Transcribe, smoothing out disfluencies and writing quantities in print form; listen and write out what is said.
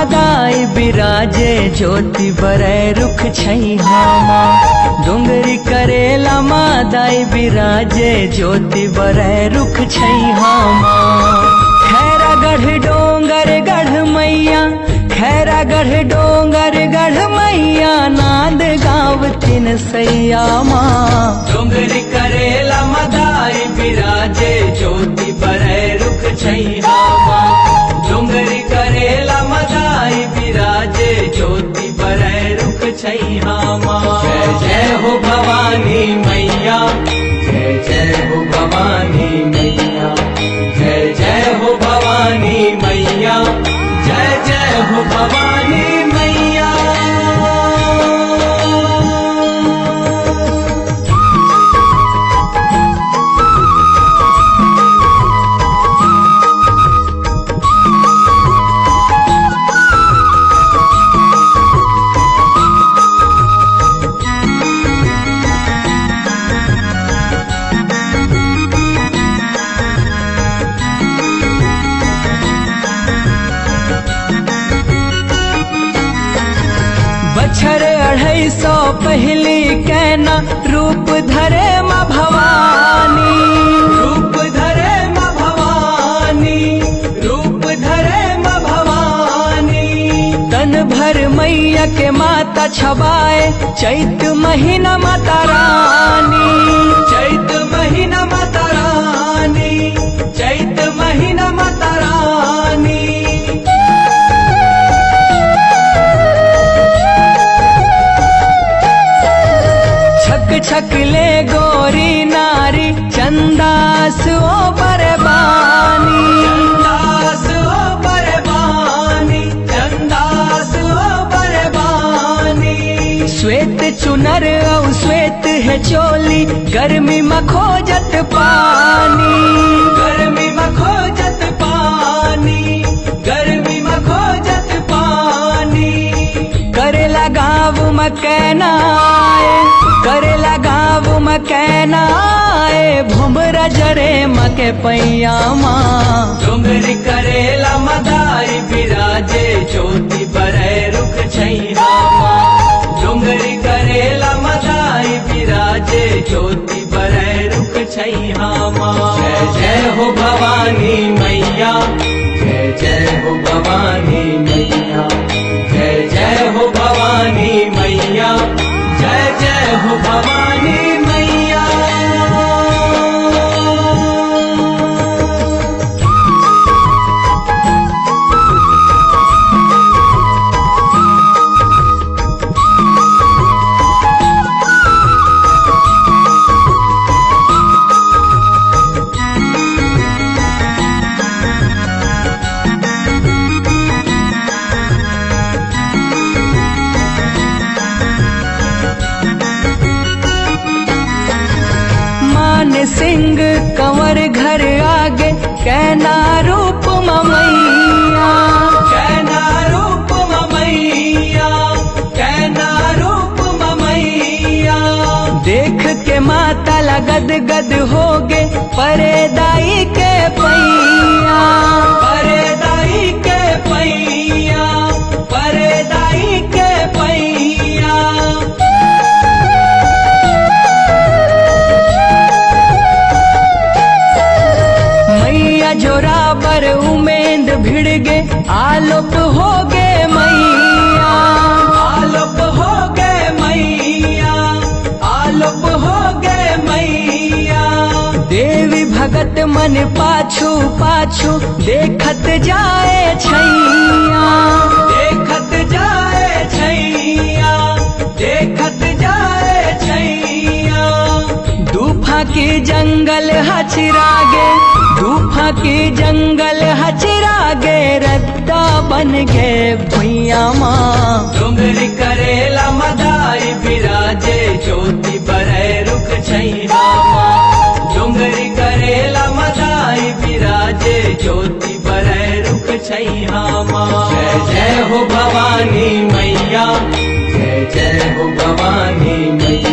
मदाई बिराजे ज्योति बरै रुख छैहामा। डोंगरी करेला मदाई बिराजे ज्योति बरै रुख छैहामा। खैरागढ़ डोंगर गढ़ मैया, खैरागढ़ डोंगर गढ़ मैया, नाद गाँव तिन सैया माँ। डोंगरी करेला मदाई बिराजे ज्योति बरै रुख छैहामा। डोंगरी करेला मदाई बिराजे ज्योति बरै रुख छैहामा। जय जय हो भवानी मैया, जय जय हो भवानी मैया, जय जय हो भवानी मैया, जय जय हो भवानी मैया। बछर 250 पहली कैना रूप धरे माँ भवानी। रूप धरे माँ भवानी, रूप धरे माँ भवानी। तन भर मैया के माता छबाए चैत महीना माता रानी। चैत महीना माता रानी, चैत महीना माता रानी। छक छक ले गोरी नारी चंदास ओ बरबानी। चंदास ओ बरबानी, चंदास ओ बरबानी। श्वेत चुनर औ श्वेत है चोली, गर्मी में खोजत पानी। गर्मी में खोजत पानी, गर्मी में खोजत पानी। करेला गाँव में कहना आए, करेला गाँव में कहना आए, भुमरा जरे मके पैया माँ। डोंगरी करेला मदाई बिराजे ज्योति बरै रुख छैहामा। डोंगरी करेला मदाई बिराजे ज्योति बरै रुख छैहामा। जय जय हो भवानी मैया, जय जय हो भवानी मैया, जय जय हो भवानी मैया, जय जय हो भवानी मैया। सिंह कंवर घर आगे कहना रूप मैया। कहना रूप मैया, कहना रूप मैया। देख के माता लगद गद होगे परे दाई के पैया। परे दाई के पैया, परे दाई के पैया। जोराबर उमेंद भिड़गे आलोप हो गे मैया। आलोप हो गे मैया, आलोप हो गे मैया। देवी भगत मन पाछू पाछू देखत जाए छैया। देखत जाए छैया, देखत जाए छैया। दूफा के जंगल हचिरागे, दूफा के जंगल हचिरागे, रद्दा बन गए भैया माँ। डोंगरी करेला मदाई बिराजे ज्योति बरै रुख छैहामा। डोंगरी करेला मदाई बिराजे ज्योति बरै रुख छैहामा। जय जय हो भवानी मैया, जय जय हो भवानी मैया,